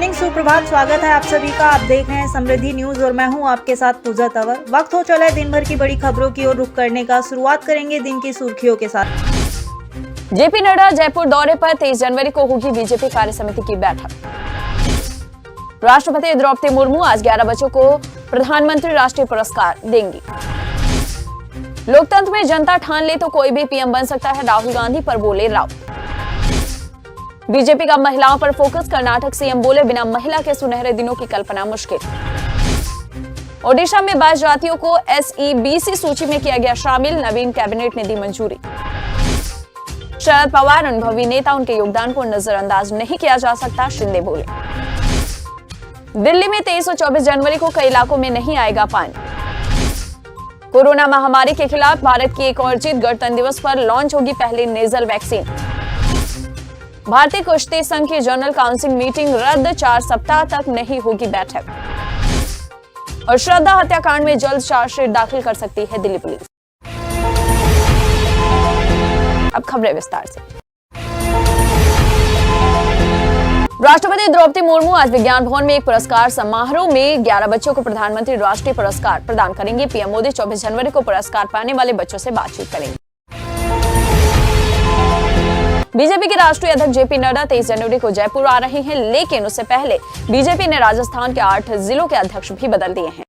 Morning, सुप्रभात। स्वागत है आप सभी का। आप देख रहे हैं समृद्धि न्यूज और मैं हूं आपके साथ पूजा तंवर। वक्त हो चला है दिन भर की बड़ी खबरों की ओर रुख करने का। शुरुआत करेंगे दिन की सुर्खियों के साथ। जेपी नड्डा जयपुर दौरे पर 23 जनवरी को होगी बीजेपी कार्य समिति की बैठक। राष्ट्रपति द्रौपदी मुर्मू आज 11 बच्चों को प्रधानमंत्री राष्ट्रीय पुरस्कार देंगी। लोकतंत्र में जनता ठान ले तो कोई भी पीएम बन सकता है, राहुल गांधी पर बोले राउत। बीजेपी का महिलाओं पर फोकस, कर्नाटक सीएम बोले बिना महिला के सुनहरे दिनों की कल्पना मुश्किल। ओडिशा में 22 जातियों को SEBC सूची में किया गया शामिल, नवीन कैबिनेट ने दी मंजूरी। शरद पवार अनुभवी नेता, उनके योगदान को नजरअंदाज नहीं किया जा सकता, शिंदे बोले। दिल्ली में 23 और 24 जनवरी को कई इलाकों में नहीं आएगा पानी। कोरोना महामारी के खिलाफ भारत की एक और जीत, गणतंत्र दिवस पर लॉन्च होगी पहली नेजल वैक्सीन। भारतीय कुश्ती संघ की जनरल काउंसिल मीटिंग रद्द, 4 सप्ताह तक नहीं होगी बैठक। और श्रद्धा हत्याकांड में जल्द चार्जशीट दाखिल कर सकती है दिल्ली पुलिस। अब खबरें विस्तार से। राष्ट्रपति द्रौपदी मुर्मू आज विज्ञान भवन में एक पुरस्कार समारोह में 11 बच्चों को प्रधानमंत्री राष्ट्रीय पुरस्कार प्रदान करेंगे। पीएम मोदी 24 जनवरी को पुरस्कार पाने वाले बच्चों से बातचीत करेंगे। बीजेपी के राष्ट्रीय अध्यक्ष जेपी नड्डा 23 जनवरी को जयपुर आ रहे हैं, लेकिन उससे पहले बीजेपी ने राजस्थान के 8 जिलों के अध्यक्ष भी बदल दिए हैं।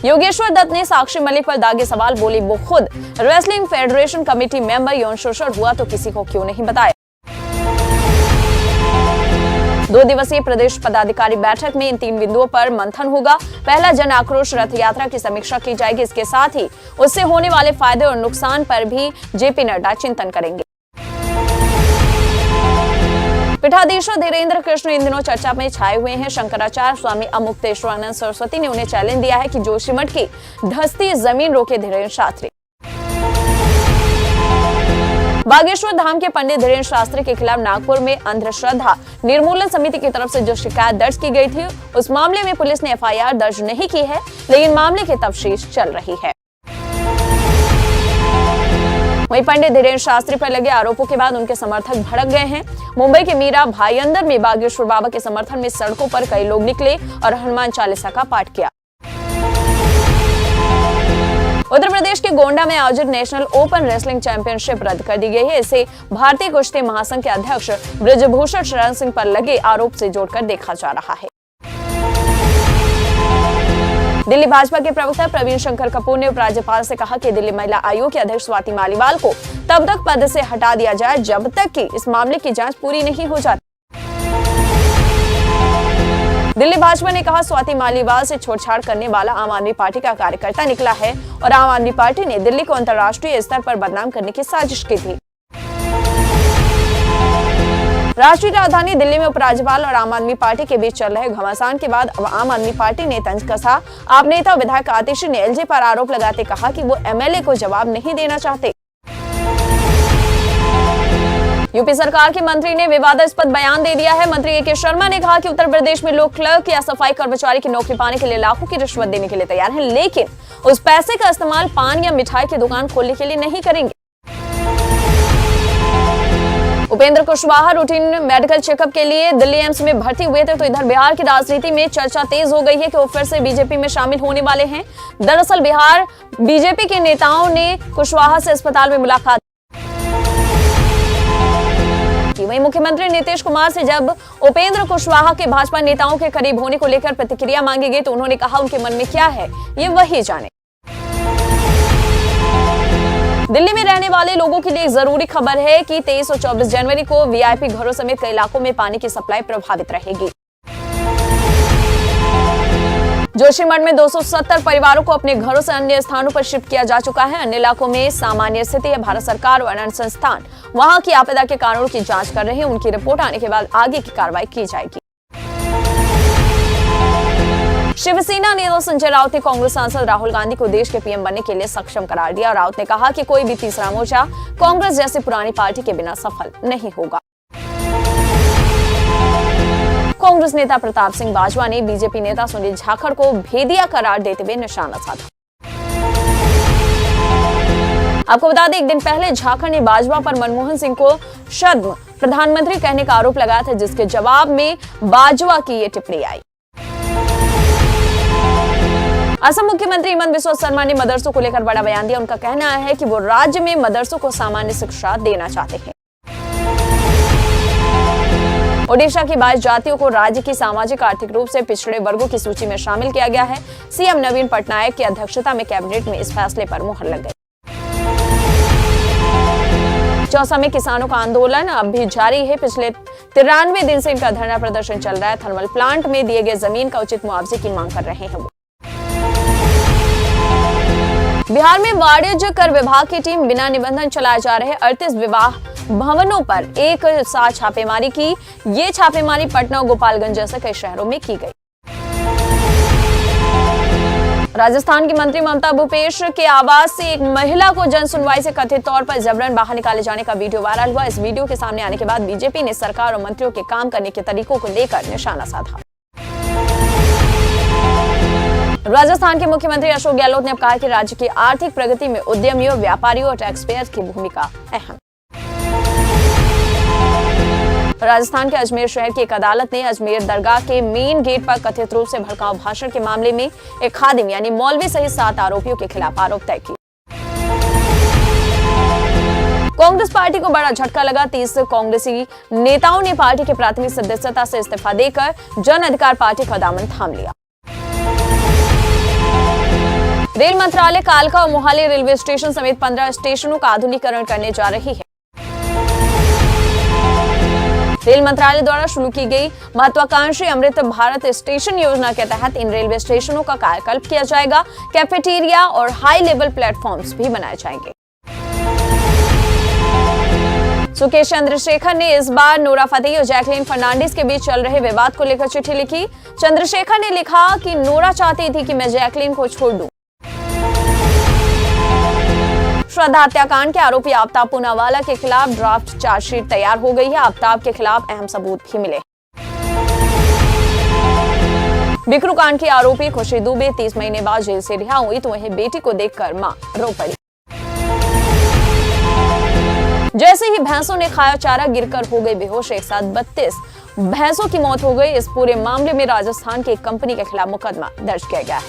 योगेश्वर दत्त ने साक्षी मलिक पर दागे सवाल, बोली वो खुद रेसलिंग फेडरेशन कमेटी मेंबर यौन शोषण हुआ तो किसी को क्यों नहीं बताया। 2 दिवसीय प्रदेश पदाधिकारी बैठक में इन 3 बिंदुओं पर मंथन होगा। पहला, जन आक्रोश रथ यात्रा की समीक्षा की जाएगी। इसके साथ ही उससे होने वाले फायदे और नुकसान पर भी जेपी नड्डा चिंतन करेंगे। पीठाधीश्वर धीरेन्द्र कृष्ण इन दिनों चर्चा में छाए हुए हैं। शंकराचार्य स्वामी अमुक्तेश्वरानंद सरस्वती ने उन्हें चैलेंज दिया है कि जोशीमठ की धंसती जमीन रोके धीरेन्द्र शास्त्री। बागेश्वर धाम के पंडित धीरेन्द्र शास्त्री के खिलाफ नागपुर में अंधश्रद्धा निर्मूलन समिति की तरफ से जो शिकायत दर्ज की गई थी, उस मामले में पुलिस ने FIR दर्ज नहीं की है, लेकिन मामले की तफ्तीश चल रही है। वहीं पंडित धीरेन्द्र शास्त्री पर लगे आरोपों के बाद उनके समर्थक भड़क गए हैं। मुंबई के मीरा भाईंदर में बागेश्वर बाबा के समर्थन में सड़कों पर कई लोग निकले और हनुमान चालीसा का पाठ किया। उत्तर प्रदेश के गोंडा में आयोजित नेशनल ओपन रेसलिंग चैंपियनशिप रद्द कर दी गई है। इसे भारतीय कुश्ती महासंघ के अध्यक्ष ब्रजभूषण शरण सिंह पर लगे आरोप से जोड़कर देखा जा रहा है। दिल्ली भाजपा के प्रवक्ता प्रवीण शंकर कपूर ने उपराज्यपाल से कहा कि दिल्ली महिला आयोग के अध्यक्ष स्वाति मालीवाल को तब तक पद से हटा दिया जाए जब तक कि इस मामले की जांच पूरी नहीं हो जाती। दिल्ली भाजपा ने कहा, स्वाति मालीवाल से छेड़छाड़ करने वाला आम आदमी पार्टी का कार्यकर्ता निकला है और आम आदमी पार्टी ने दिल्ली को अंतर्राष्ट्रीय स्तर पर बदनाम करने की साजिश की थी। राष्ट्रीय राजधानी दिल्ली में उपराज्यपाल और आम आदमी पार्टी के बीच चल रहे घमासान के बाद अब आम आदमी पार्टी ने तंज कसा। आप नेता विधायक आतिशी ने LJ पर आरोप लगाते कहा कि वो MLA को जवाब नहीं देना चाहते। यूपी सरकार के मंत्री ने विवादास्पद बयान दे दिया है। मंत्री AK शर्मा ने कहा कि उत्तर प्रदेश में लोग क्लर्क या सफाई कर्मचारी की नौकरी पाने के लिए लाखों की रिश्वत देने के लिए तैयार हैं, लेकिन उस पैसे का इस्तेमाल पान या मिठाई की दुकान खोलने के लिए नहीं करेंगे। Upendra Kushwaha routine medical checkup के लिए दिल्ली एम्स में भर्ती हुए थे, तो इधर बिहार की राजनीति में चर्चा तेज हो गई है कि वो फिर से बीजेपी में शामिल होने वाले हैं। दरअसल बिहार बीजेपी के नेताओं ने कुशवाहा से अस्पताल में मुलाकात की। वहीं मुख्यमंत्री नीतीश कुमार से जब उपेंद्र कुशवाहा के भाजपा नेताओं के करीब होने को लेकर प्रतिक्रिया मांगी गई, तो उन्होंने कहा उनके मन में क्या है ये वही जाने। दिल्ली में रहने वाले लोगों के लिए एक जरूरी खबर है कि 23 और 24 जनवरी को VIP घरों समेत कई इलाकों में पानी की सप्लाई प्रभावित रहेगी। जोशीमठ में 270 परिवारों को अपने घरों से अन्य स्थानों पर शिफ्ट किया जा चुका है। अन्य इलाकों में सामान्य स्थिति है। भारत सरकार और अन्य संस्थान वहां की आपदा के कारणों की जांच कर रहे हैं। उनकी रिपोर्ट आने के बाद आगे की कार्रवाई की जाएगी। शिवसेना नेता संजय राउत ने कांग्रेस सांसद राहुल गांधी को देश के PM बनने के लिए सक्षम करार दिया। राउत ने कहा कि कोई भी तीसरा मोर्चा कांग्रेस जैसी पुरानी पार्टी के बिना सफल नहीं होगा। कांग्रेस नेता प्रताप सिंह बाजवा ने बीजेपी नेता सुनील जाखड़ को भेदिया करार देते हुए निशाना साधा। आपको बता दें, एक दिन पहले झारखंड ने भाजपा पर मनमोहन सिंह को छद्म प्रधानमंत्री कहने का आरोप लगाया था, जिसके जवाब में भाजपा की ये टिप्पणी आई। असम मुख्यमंत्री हिमंत बिस्वा शर्मा ने मदरसों को लेकर बड़ा बयान दिया। उनका कहना है कि वो राज्य में मदरसों को सामान्य शिक्षा देना चाहते हैं। ओडिशा की 22 जातियों को राज्य की सामाजिक आर्थिक रूप से पिछड़े वर्गों की सूची में शामिल किया गया है। सीएम नवीन पटनायक की अध्यक्षता में कैबिनेट में इस फैसले पर मुहर लग गई। चौसा में किसानों का आंदोलन अब भी जारी है। पिछले 93 दिन से इनका धरना प्रदर्शन चल रहा है। थर्मल प्लांट में दिए गए जमीन का उचित मुआवजे की मांग कर रहे हैं वो। बिहार में वाणिज्य कर विभाग की टीम बिना निबंधन चलाए जा रहे 38 विवाह भवनों पर एक साथ छापेमारी की। ये छापेमारी पटना और गोपालगंज जैसे कई शहरों में की गई। राजस्थान की मंत्री ममता भूपेश के आवास से एक महिला को जन सुनवाई से कथित तौर पर जबरन बाहर निकाले जाने का वीडियो वायरल हुआ। इस वीडियो के सामने आने के बाद बीजेपी ने सरकार और मंत्रियों के काम करने के तरीकों को लेकर निशाना साधा। राजस्थान के मुख्यमंत्री अशोक गहलोत ने अब कहा कि राज्य की आर्थिक प्रगति में उद्यमियों, व्यापारियों और टैक्स पेयर्स की भूमिका अहम। राजस्थान के अजमेर शहर की एक अदालत ने अजमेर दरगाह के मेन गेट पर कथित रूप से भड़काऊ भाषण के मामले में एक खादिम यानी मौलवी सहित 7 आरोपियों के खिलाफ आरोप तय किए। कांग्रेस पार्टी को बड़ा झटका लगा। 30 कांग्रेसी नेताओं ने पार्टी के प्राथमिक सदस्यता से इस्तीफा देकर जन अधिकार पार्टी का दामन थाम लिया। रेल मंत्रालय कालका और मोहाली रेलवे स्टेशन समेत 15 स्टेशनों का आधुनिकीकरण करने जा रही है। रेल मंत्रालय द्वारा शुरू की गई महत्वाकांक्षी अमृत भारत स्टेशन योजना के तहत इन रेलवे स्टेशनों का कायाकल्प किया जाएगा। कैफेटेरिया और हाई लेवल प्लेटफॉर्म्स भी बनाए जाएंगे। सुकेश चंद्रशेखर ने इस बार नोरा फतेही और जैकलीन फर्नांडिस के बीच चल रहे विवाद को लेकर चिट्ठी लिखी। चंद्रशेखर ने लिखा कि नोरा चाहती थी कि मैं जैकलीन को छोड़ दूं। श्रद्धा हत्याकांड के आरोपी आफ्ताब पूनावाला के खिलाफ ड्राफ्ट चार्जशीट तैयार हो गई है। आफ्ताब के खिलाफ अहम सबूत भी मिले। बिकरू कांड की आरोपी खुशी दुबे 30 महीने बाद जेल से रिहा हुई तो वहीं बेटी को देखकर मां रो पड़ी। जैसे ही भैंसों ने खाया चारा गिरकर हो गई बेहोश। एक साथ 32 भैंसों की मौत हो गई। इस पूरे मामले में राजस्थान की एक कंपनी के खिलाफ मुकदमा दर्ज किया गया है।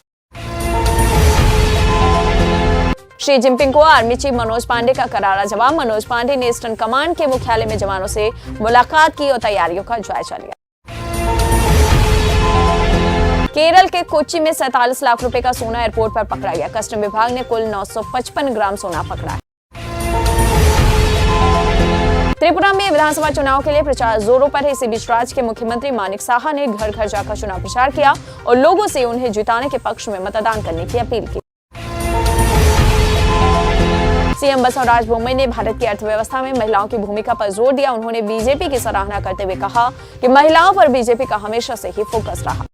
शी जिनपिंग को आर्मी चीफ मनोज पांडे का करारा जवाब। मनोज पांडे ने ईस्टर्न कमांड के मुख्यालय में जवानों से मुलाकात की और तैयारियों का जायजा लिया। केरल के कोच्चि में 47 लाख रुपए का सोना एयरपोर्ट पर पकड़ा गया। कस्टम विभाग ने कुल 955 ग्राम सोना पकड़ा है। त्रिपुरा में विधानसभा चुनाव के लिए प्रचार जोरों पर है। इसी बीच राज्य के मुख्यमंत्री मानिक साहा ने घर घर जाकर चुनाव प्रचार किया और लोगों से उन्हें जिताने के पक्ष में मतदान करने की अपील की। सीएम बसवराज बोम्मई ने भारत की अर्थव्यवस्था में महिलाओं की भूमिका पर जोर दिया। उन्होंने बीजेपी की सराहना करते हुए कहा कि महिलाओं पर बीजेपी का हमेशा से ही फोकस रहा।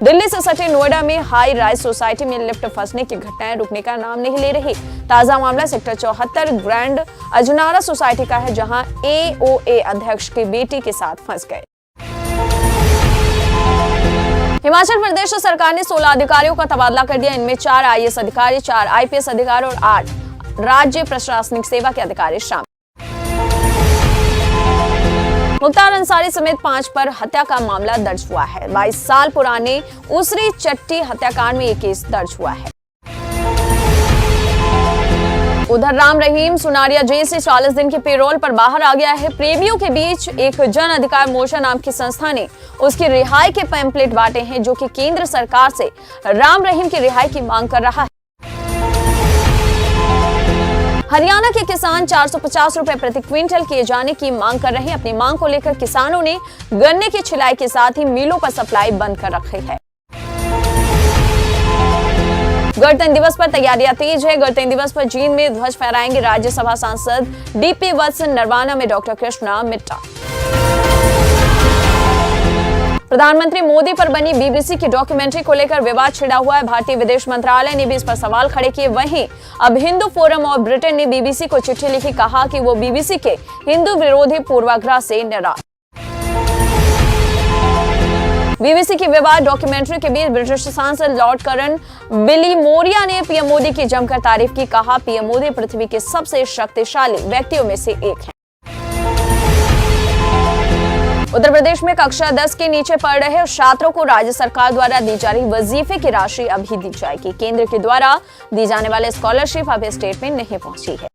दिल्ली से सटे नोएडा में हाई राइज सोसाइटी में लिफ्ट फंसने की घटनाएं रुकने का नाम नहीं ले रही। ताजा मामला सेक्टर 74 ग्रैंड अजनारा सोसाइटी का है, जहां एओए अध्यक्ष की बेटी के साथ फंस गए। हिमाचल प्रदेश सरकार ने 16 अधिकारियों का तबादला कर दिया। इनमें 4 आईएएस अधिकारी, 4 आईपीएस अधिकारी और 8 राज्य प्रशासनिक सेवा के अधिकारी शामिल। मुख्तार अंसारी समेत 5 पर हत्या का मामला दर्ज हुआ है। 22 साल पुराने उसरी चट्टी हत्याकांड में ये केस दर्ज हुआ है। उधर राम रहीम सुनारिया जेल से 40 दिन के पेरोल पर बाहर आ गया है। प्रेमियों के बीच एक जन अधिकार मोर्चा नाम की संस्था ने उसकी रिहाई के पैम्पलेट बांटे हैं, जो कि केंद्र सरकार से राम रहीम की रिहाई की मांग कर रहा है। हरियाणा के किसान 450 रुपए प्रति क्विंटल किए जाने की मांग कर रहे हैं। अपनी मांग को लेकर किसानों ने गन्ने की छिलाई के साथ ही मिलों पर सप्लाई बंद कर रखी है। गणतंत्र दिवस पर तैयारियां तेज है। गणतंत्र दिवस पर जींद में ध्वज फहराएंगे राज्यसभा सांसद डीपी वत्स, नरवाना में डॉक्टर कृष्णा मिट्टा। प्रधानमंत्री मोदी पर बनी बीबीसी की डॉक्यूमेंट्री को लेकर विवाद छिड़ा हुआ है। भारतीय विदेश मंत्रालय ने भी इस पर सवाल खड़े किए। वहीं अब हिंदू फोरम और ब्रिटेन ने बीबीसी को चिट्ठी लिखी, कहा कि वो बीबीसी के हिंदू विरोधी पूर्वाग्रह से नाराज। बीबीसी की विवाद डॉक्यूमेंट्री के बीच ब्रिटिश सांसद लॉर्ड करन बिलीमोरिया ने पीएम मोदी की जमकर तारीफ की। कहा, पीएम मोदी पृथ्वी के सबसे शक्तिशाली व्यक्तियों में से एक हैं। उत्तर प्रदेश में कक्षा 10 के नीचे पढ़ रहे छात्रों को राज्य सरकार द्वारा दी जा रही वजीफे की राशि अभी दी जाएगी। केंद्र के द्वारा दी जाने वाले स्कॉलरशिप अभी स्टेट में नहीं पहुंची है।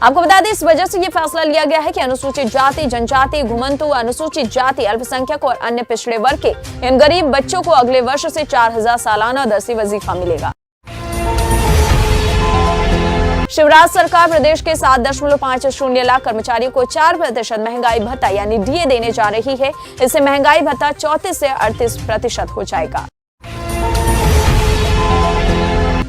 आपको बता दें, इस वजह से यह फैसला लिया गया है कि अनुसूचित जाति, जनजाति, घुमंतु, अनुसूचित जाति, अल्पसंख्यक और अन्य पिछड़े वर्ग के इन गरीब बच्चों को अगले वर्ष से 4000 सालाना दर से वजीफा मिलेगा। शिवराज सरकार प्रदेश के 7.50 लाख कर्मचारियों को 4% महंगाई भत्ता यानी डीए देने जा रही है। इससे महंगाई भत्ता 34 से 38% हो जाएगा।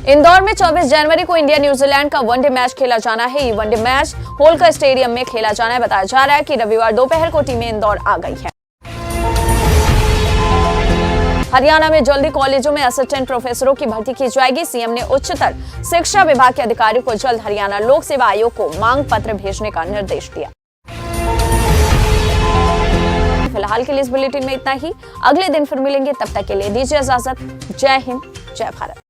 इंदौर में 24 जनवरी को इंडिया न्यूजीलैंड का वनडे मैच खेला जाना है। ये वनडे मैच होलकर स्टेडियम में खेला जाना है। बताया जा रहा है कि रविवार दोपहर को टीमें इंदौर आ गई है। हरियाणा में जल्दी कॉलेजों में असिस्टेंट प्रोफेसरों की भर्ती की जाएगी। सीएम ने उच्चतर शिक्षा विभाग के अधिकारियों को जल्द हरियाणा लोक सेवा आयोग को मांग पत्र भेजने का निर्देश दिया। फिलहाल के लिए इस बुलेटिन में इतना ही। अगले दिन फिर मिलेंगे, तब तक के लिए दीजिए इजाजत। जय हिंद, जय भारत।